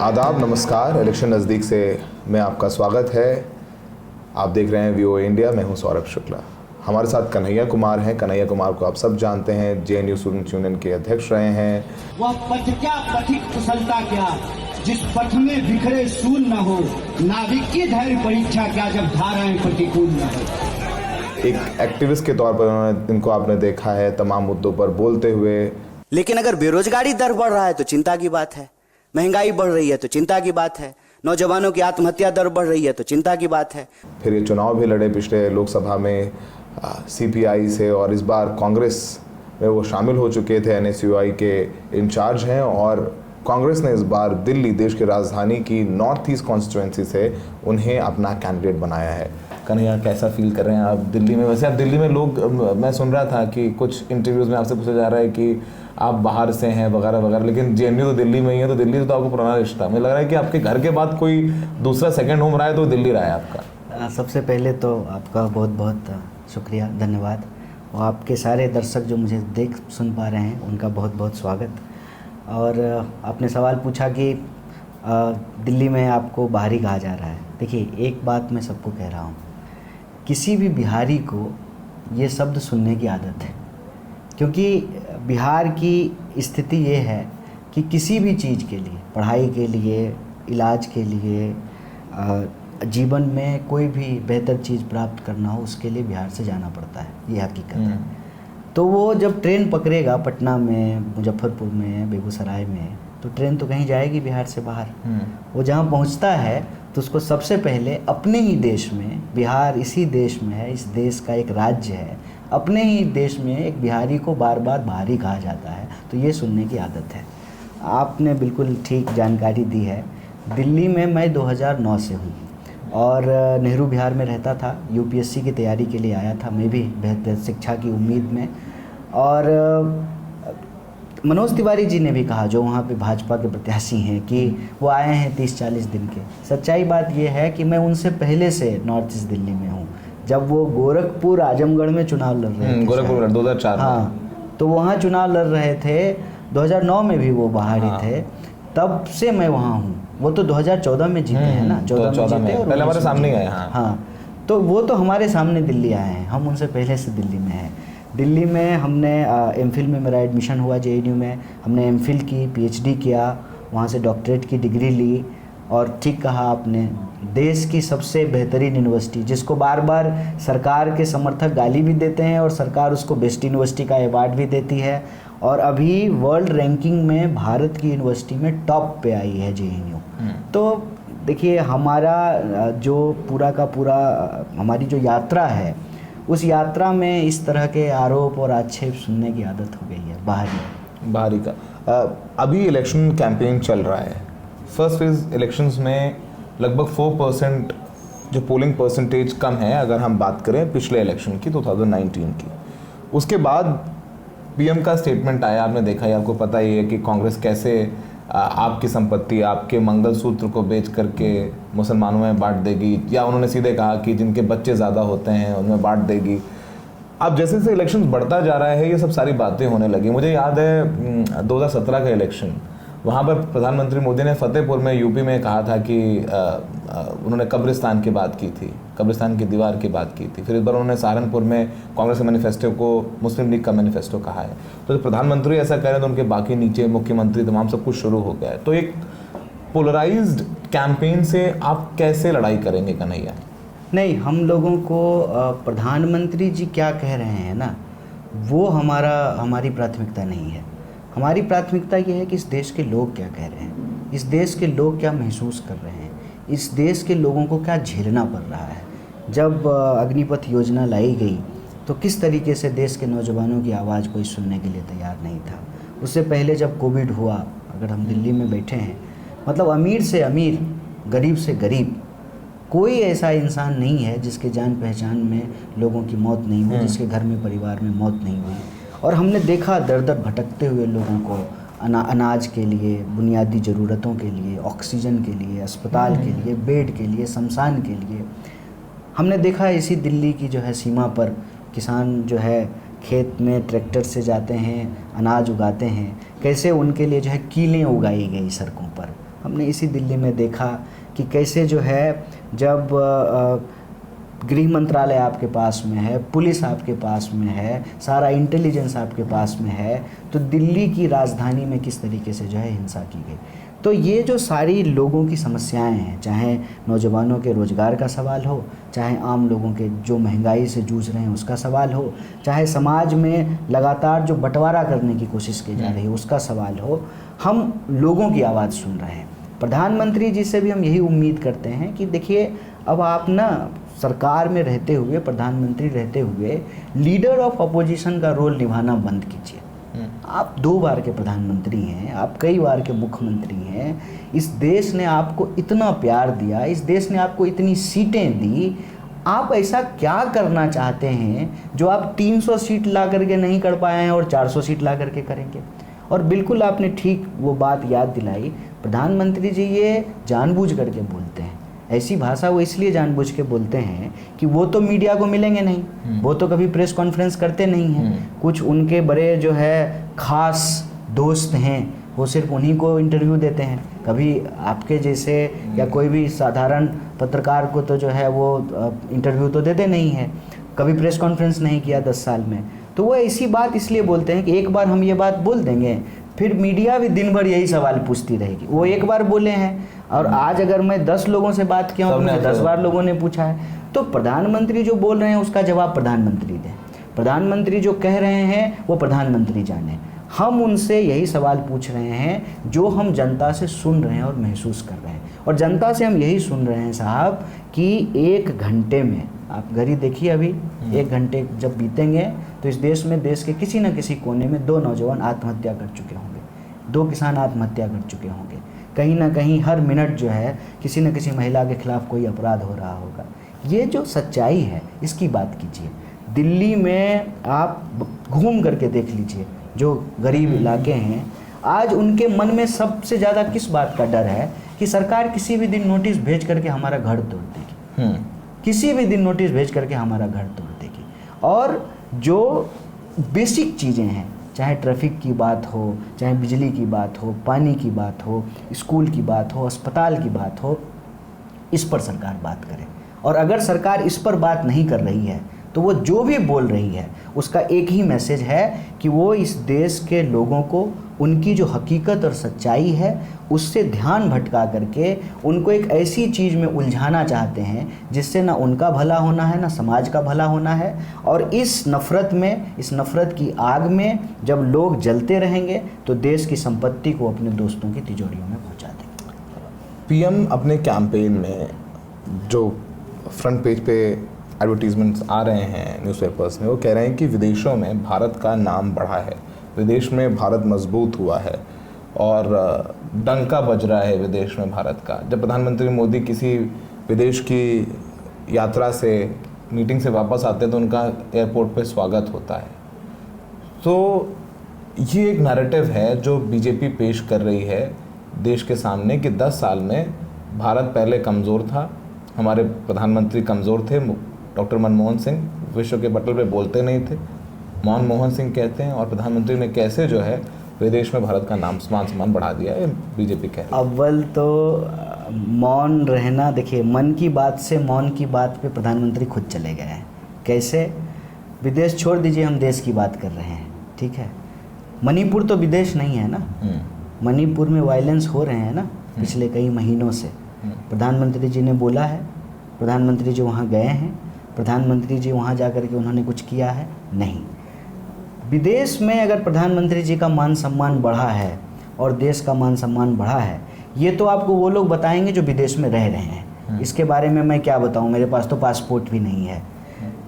आदाब, नमस्कार। इलेक्शन नज़दीक से में आपका स्वागत है। आप देख रहे हैं वीओ इंडिया। मैं हूं सौरभ शुक्ला। हमारे साथ कन्हैया कुमार हैं। कन्हैया कुमार को आप सब जानते हैं, जेएनयू स्टूडेंट्स यूनियन के अध्यक्ष रहे हैं। वह पथ क्या, पथिक कुशलता क्या, जिस पथ में बिखरे सूर न हो, नाविक की धैर्य परीक्षा क्या, जब धाराएं प्रतिकूल न हो। एक एक्टिविस्ट के तौर पर इनको आपने देखा है तमाम मुद्दों पर बोलते हुए। लेकिन अगर बेरोजगारी दर बढ़ रहा है तो चिंता की बात है, महंगाई बढ़ रही है तो चिंता की बात है, नौजवानों की आत्महत्या दर बढ़ रही है तो चिंता की बात है। फिर ये चुनाव भी लड़े पिछले लोकसभा में सीपीआई से, और इस बार कांग्रेस में वो शामिल हो चुके थे, एनएसयूआई के इंचार्ज हैं। और कांग्रेस ने इस बार दिल्ली, देश की राजधानी की नॉर्थ ईस्ट कॉन्स्टिट्यूंसी से उन्हें अपना कैंडिडेट बनाया है। कन्हैया, कैसा फील कर रहे हैं आप दिल्ली में? वैसे आप दिल्ली में लोग, मैं सुन रहा था कि कुछ इंटरव्यूज़ में आपसे पूछा जा रहा है कि आप बाहर से हैं वगैरह वगैरह, लेकिन जेएनयू तो दिल्ली में ही है, तो दिल्ली से तो आपको पुराना रिश्ता। मुझे लग रहा है कि आपके घर के बाद कोई दूसरा सेकंड होम रहा है तो दिल्ली रहा है आपका। सबसे पहले तो आपका बहुत बहुत शुक्रिया, धन्यवाद। और आपके सारे दर्शक जो मुझे देख सुन पा रहे हैं उनका बहुत बहुत स्वागत। और आपने सवाल पूछा कि दिल्ली में आपको बाहरी कहा जा रहा है। देखिए, एक बात मैं सबको कह रहा हूँ, किसी भी बिहारी को ये शब्द सुनने की आदत है, क्योंकि बिहार की स्थिति ये है कि किसी भी चीज़ के लिए, पढ़ाई के लिए, इलाज के लिए, जीवन में कोई भी बेहतर चीज़ प्राप्त करना हो, उसके लिए बिहार से जाना पड़ता है, ये हकीकत है। तो वो जब ट्रेन पकड़ेगा पटना में, मुजफ्फरपुर में, बेगूसराय में, तो ट्रेन तो कहीं जाएगी बिहार से बाहर। वो जहाँ पहुँचता है तो उसको सबसे पहले अपने ही देश में, बिहार इसी देश में है, इस देश का एक राज्य है, अपने ही देश में एक बिहारी को बार बार बाहरी कहा जाता है। तो ये सुनने की आदत है। आपने बिल्कुल ठीक जानकारी दी है। दिल्ली में मैं 2009 से हूँ और नेहरू बिहार में रहता था। यूपीएससी की तैयारी के लिए आया था मैं भी, बेहतर शिक्षा की उम्मीद में। और मनोज तिवारी जी ने भी कहा, जो वहाँ पे भाजपा के प्रत्याशी हैं, कि वो आए हैं 30-40 दिन के। सच्चाई बात ये है कि मैं उनसे पहले से नॉर्थ ईस्ट दिल्ली में हूँ। जब वो गोरखपुर, आजमगढ़ में चुनाव लड़ रहे थे, गोरखपुर 2004 हाँ, तो वहाँ चुनाव लड़ रहे थे। 2009 में भी वो बाहर ही थे, तब से मैं वहाँ हूँ। वो तो 2014 में जीते हैं ना, 14 में जीते और पहले हमारे सामने आए। हाँ, तो वो तो हमारे सामने दिल्ली आए हैं, हम उनसे पहले से दिल्ली में हैं। दिल्ली में हमने एमफिल में मेरा एडमिशन हुआ जेएनयू में, हमने एमफिल की, पीएचडी किया, वहाँ से डॉक्टरेट की डिग्री ली। और ठीक कहा आपने, देश की सबसे बेहतरीन यूनिवर्सिटी, जिसको बार बार सरकार के समर्थक गाली भी देते हैं और सरकार उसको बेस्ट यूनिवर्सिटी का अवार्ड भी देती है, और अभी वर्ल्ड रैंकिंग में भारत की यूनिवर्सिटी में टॉप पे आई है जेएनयू। तो देखिए, हमारा जो पूरा का पूरा हमारी जो यात्रा है, उस यात्रा में इस तरह के आरोप और आक्षेप सुनने की आदत हो गई है बाहरी का। अभी इलेक्शन कैंपेन चल रहा है। फर्स्ट फेज इलेक्शंस में लगभग 4% जो पोलिंग परसेंटेज कम है, अगर हम बात करें पिछले इलेक्शन की, 2019 की। उसके बाद पीएम का स्टेटमेंट आया, आपने देखा ही, आपको पता ही है कि कांग्रेस कैसे आपकी संपत्ति, आपके मंगलसूत्र को बेच करके मुसलमानों में बांट देगी, या उन्होंने सीधे कहा कि जिनके बच्चे ज़्यादा होते हैं उनमें बांट देगी। अब जैसे जैसे इलेक्शन बढ़ता जा रहा है, ये सब सारी बातें होने लगी। मुझे याद है 2017 का इलेक्शन, वहाँ पर प्रधानमंत्री मोदी ने फतेहपुर में, यूपी में कहा था कि उन्होंने कब्रिस्तान की बात की थी, कब्रिस्तान की दीवार की बात की थी। फिर इस बार उन्होंने सहारनपुर में कांग्रेस के मैनिफेस्टो को मुस्लिम लीग का मैनिफेस्टो कहा है। तो प्रधानमंत्री ऐसा कह रहे हैं तो उनके बाकी नीचे मुख्यमंत्री तमाम सब कुछ शुरू हो गया है। तो एक पोलराइज्ड कैंपेन से आप कैसे लड़ाई करेंगे कन्हैया? नहीं, हम लोगों को प्रधानमंत्री जी क्या कह रहे हैं ना, वो हमारी प्राथमिकता नहीं है। हमारी प्राथमिकता ये है कि इस देश के लोग क्या कह रहे हैं, इस देश के लोग क्या महसूस कर रहे हैं, इस देश के लोगों को क्या झेलना पड़ रहा है। जब अग्निपथ योजना लाई गई तो किस तरीके से देश के नौजवानों की आवाज़ कोई सुनने के लिए तैयार नहीं था। उससे पहले जब कोविड हुआ, अगर हम दिल्ली में बैठे हैं, मतलब अमीर से अमीर, गरीब से गरीब, कोई ऐसा इंसान नहीं है जिसके जान पहचान में लोगों की मौत नहीं हुई, जिसके घर में, परिवार में मौत नहीं हुई। और हमने देखा दर दर भटकते हुए लोगों को अनाज के लिए, बुनियादी ज़रूरतों के लिए, ऑक्सीजन के लिए, अस्पताल के लिए, बेड के लिए, शमशान के लिए। हमने देखा इसी दिल्ली की जो है सीमा पर किसान जो है खेत में ट्रैक्टर से जाते हैं, अनाज उगाते हैं, कैसे उनके लिए जो है कीलें उगाई गई सड़कों पर, हमने इसी दिल्ली में देखा कि कैसे जो है जब गृह मंत्रालय आपके पास में है, पुलिस आपके पास में है, सारा इंटेलिजेंस आपके पास में है, तो दिल्ली की राजधानी में किस तरीके से जो है हिंसा की गई। तो ये जो सारी लोगों की समस्याएं हैं, चाहे नौजवानों के रोज़गार का सवाल हो, चाहे आम लोगों के जो महंगाई से जूझ रहे हैं उसका सवाल हो, चाहे समाज में लगातार जो बंटवारा करने की कोशिश की जा रही है उसका सवाल हो, हम लोगों की आवाज़ सुन रहे हैं। प्रधानमंत्री जी से भी हम यही उम्मीद करते हैं कि देखिए, अब आप ना सरकार में रहते हुए, प्रधानमंत्री रहते हुए, लीडर ऑफ अपोजिशन का रोल निभाना बंद कीजिए। आप 2 बार के प्रधानमंत्री हैं, आप कई बार के मुख्यमंत्री हैं, इस देश ने आपको इतना प्यार दिया, इस देश ने आपको इतनी सीटें दी, आप ऐसा क्या करना चाहते हैं जो आप 300 सीट ला करके नहीं कर पाए हैं और 400 सीट ला करके करेंगे। और बिल्कुल आपने ठीक वो बात याद दिलाई, प्रधानमंत्री जी ये जानबूझ करके बोलते हैं, ऐसी भाषा वो इसलिए जानबूझ के बोलते हैं कि वो तो मीडिया को मिलेंगे नहीं, वो तो कभी प्रेस कॉन्फ्रेंस करते नहीं हैं, कुछ उनके बड़े जो है खास दोस्त हैं वो सिर्फ उन्हीं को इंटरव्यू देते हैं, कभी आपके जैसे या कोई भी साधारण पत्रकार को तो जो है वो इंटरव्यू तो देते नहीं हैं, कभी प्रेस कॉन्फ्रेंस नहीं किया 10 साल में। तो वो ऐसी बात इसलिए बोलते हैं कि एक बार हम ये बात बोल देंगे फिर मीडिया भी दिन भर यही सवाल पूछती रहेगी। वो एक बार बोले हैं और आज अगर मैं 10 लोगों से बात किया हूँ तो मुझे 10 बार लोगों ने पूछा है। तो प्रधानमंत्री जो बोल रहे हैं उसका जवाब प्रधानमंत्री दें, प्रधानमंत्री जो कह रहे हैं वो प्रधानमंत्री जाने। हम उनसे यही सवाल पूछ रहे हैं जो हम जनता से सुन रहे हैं और महसूस कर रहे हैं, और जनता से हम यही सुन रहे हैं साहब कि 1 घंटे में, आप घड़ी देखिए अभी 1 घंटे जब बीतेंगे तो इस देश में, देश के किसी न किसी कोने में 2 नौजवान आत्महत्या कर चुके होंगे, 2 किसान आत्महत्या कर चुके होंगे, कहीं ना कहीं हर मिनट जो है किसी न किसी महिला के खिलाफ कोई अपराध हो रहा होगा। ये जो सच्चाई है इसकी बात कीजिए। दिल्ली में आप घूम करके देख लीजिए, जो गरीब इलाके हैं, आज उनके मन में सबसे ज़्यादा किस बात का डर है कि सरकार किसी भी दिन नोटिस भेज करके हमारा घर तोड़ देगी, किसी भी दिन नोटिस भेज करके हमारा घर तोड़ देगी। और जो बेसिक चीज़ें हैं, चाहे ट्रैफिक की बात हो, चाहे बिजली की बात हो, पानी की बात हो, स्कूल की बात हो, अस्पताल की बात हो, इस पर सरकार बात करे। और अगर सरकार इस पर बात नहीं कर रही है तो वो जो भी बोल रही है उसका एक ही मैसेज है कि वो इस देश के लोगों को उनकी जो हकीकत और सच्चाई है उससे ध्यान भटका करके उनको एक ऐसी चीज़ में उलझाना चाहते हैं जिससे ना उनका भला होना है, ना समाज का भला होना है। और इस नफ़रत में, इस नफ़रत की आग में जब लोग जलते रहेंगे तो देश की संपत्ति को अपने दोस्तों की तिजोरियों में पहुंचा देंगे। पीएम अपने कैंपेन में जो फ्रंट पेज पे एडवर्टीजमेंट्स आ रहे हैं न्यूज़पेपर्स में, वो कह रहे हैं कि विदेशों में भारत का नाम बढ़ा है, विदेश में भारत मजबूत हुआ है और डंका बज रहा है विदेश में भारत का। जब प्रधानमंत्री मोदी किसी विदेश की यात्रा से, मीटिंग से वापस आते हैं तो उनका एयरपोर्ट पे स्वागत होता है। तो ये एक नैरेटिव है जो बीजेपी पेश कर रही है देश के सामने कि 10 साल में भारत पहले कमज़ोर था, हमारे प्रधानमंत्री कमज़ोर थे, डॉक्टर मनमोहन सिंह विश्व के पटल पे बोलते नहीं थे, मनमोहन सिंह कहते हैं, और प्रधानमंत्री ने कैसे जो है विदेश में भारत का नाम सम्मान बढ़ा दिया है, बीजेपी कह रही है। अव्वल तो मौन रहना, देखिए मन की बात से मौन की बात पे प्रधानमंत्री खुद चले गए हैं। कैसे? विदेश छोड़ दीजिए, हम देश की बात कर रहे हैं, ठीक है। मणिपुर तो विदेश नहीं है ना, मणिपुर में वायलेंस हो रहे हैं ना पिछले कई महीनों से। प्रधानमंत्री जी ने बोला है, प्रधानमंत्री जी वहाँ गए हैं, प्रधानमंत्री जी वहाँ जा कर के उन्होंने कुछ किया है? नहीं। विदेश में अगर प्रधानमंत्री जी का मान सम्मान बढ़ा है और देश का मान सम्मान बढ़ा है, ये तो आपको वो लोग बताएंगे जो विदेश में रह रहे हैं। इसके बारे में मैं क्या बताऊं, मेरे पास तो पासपोर्ट भी नहीं है।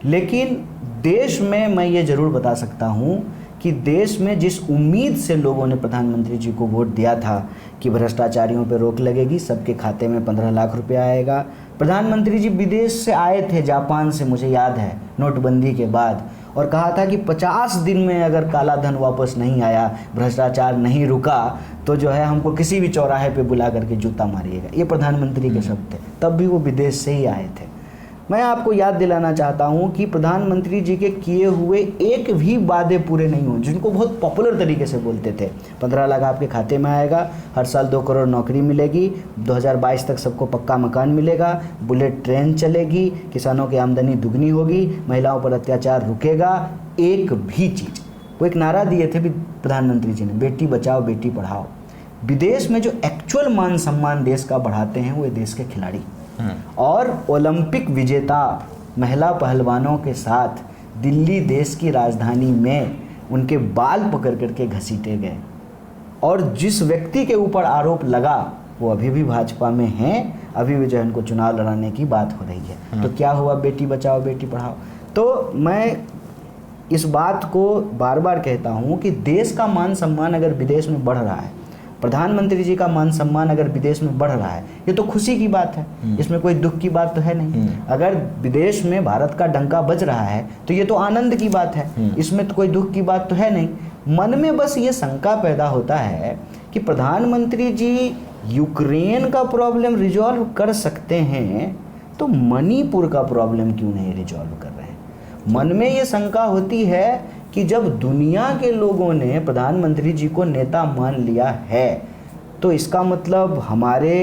लेकिन देश में मैं ये ज़रूर बता सकता हूँ कि देश में जिस उम्मीद से लोगों ने प्रधानमंत्री जी को वोट दिया था कि भ्रष्टाचारियों पर रोक लगेगी, सबके खाते में 15 लाख रुपया आएगा। प्रधानमंत्री जी विदेश से आए थे, जापान से, मुझे याद है, नोटबंदी के बाद, और कहा था कि 50 दिन में अगर काला धन वापस नहीं आया, भ्रष्टाचार नहीं रुका, तो जो है हमको किसी भी चौराहे पे बुला करके जूता मारिएगा। ये प्रधानमंत्री के शब्द थे, तब भी वो विदेश से ही आए थे। मैं आपको याद दिलाना चाहता हूं कि प्रधानमंत्री जी के किए हुए एक भी वादे पूरे नहीं हुए, जिनको बहुत पॉपुलर तरीके से बोलते थे। 15 लाख आपके खाते में आएगा, हर साल 2 करोड़ नौकरी मिलेगी, 2022 तक सबको पक्का मकान मिलेगा, बुलेट ट्रेन चलेगी, किसानों की आमदनी दुगनी होगी, महिलाओं पर अत्याचार रुकेगा। एक भी चीज़, वो एक नारा दिए थे भी प्रधानमंत्री जी ने, बेटी बचाओ बेटी पढ़ाओ। विदेश में जो एक्चुअल मान सम्मान देश का बढ़ाते हैं वो देश के खिलाड़ी और ओलंपिक विजेता महिला पहलवानों के साथ दिल्ली देश की राजधानी में उनके बाल पकड़ करके घसीटे गए, और जिस व्यक्ति के ऊपर आरोप लगा वो अभी भी भाजपा में हैं, अभी भी जो है उनको चुनाव लड़ाने की बात हो रही है। तो क्या हुआ बेटी बचाओ बेटी पढ़ाओ? तो मैं इस बात को बार बार कहता हूँ कि देश का मान सम्मान अगर विदेश में बढ़ रहा है, प्रधानमंत्री जी का मान सम्मान अगर विदेश में बढ़ रहा है, ये तो खुशी की बात है, इसमें कोई दुख की बात तो है नहीं। अगर विदेश में भारत का डंका बज रहा है तो ये तो आनंद की बात है, इसमें तो कोई दुख की बात तो है नहीं। मन में बस ये शंका पैदा होता है कि प्रधानमंत्री जी यूक्रेन का प्रॉब्लम रिजॉल्व कर सकते हैं तो मणिपुर का प्रॉब्लम क्यों नहीं रिजॉल्व कर रहे हैं? मन में ये शंका होती है कि जब दुनिया के लोगों ने प्रधानमंत्री जी को नेता मान लिया है तो इसका मतलब हमारे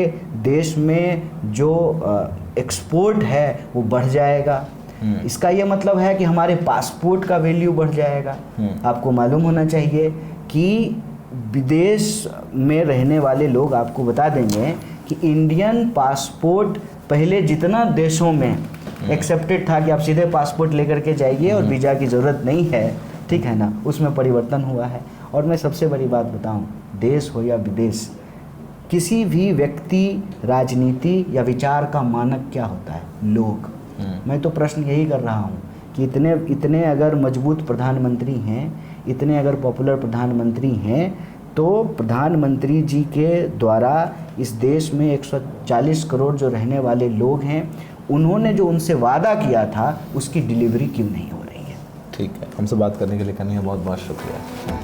देश में जो एक्सपोर्ट है वो बढ़ जाएगा। इसका ये मतलब है कि हमारे पासपोर्ट का वैल्यू बढ़ जाएगा। आपको मालूम होना चाहिए कि विदेश में रहने वाले लोग आपको बता देंगे कि इंडियन पासपोर्ट पहले जितना देशों में एक्सेप्टेड था कि आप सीधे पासपोर्ट लेकर के जाइए और वीज़ा की ज़रूरत नहीं है, ठीक है ना, उसमें परिवर्तन हुआ है। और मैं सबसे बड़ी बात बताऊं, देश हो या विदेश, किसी भी व्यक्ति, राजनीति या विचार का मानक क्या होता है? लोग। मैं तो प्रश्न यही कर रहा हूं कि इतने अगर मजबूत प्रधानमंत्री हैं, इतने अगर पॉपुलर प्रधानमंत्री हैं, तो प्रधानमंत्री जी के द्वारा इस देश में 140 करोड़ जो रहने वाले लोग हैं, उन्होंने जो उनसे वादा किया था उसकी डिलीवरी क्यों नहीं हो रही है? ठीक है, हमसे बात करने के लिए कन्हैया बहुत बहुत शुक्रिया।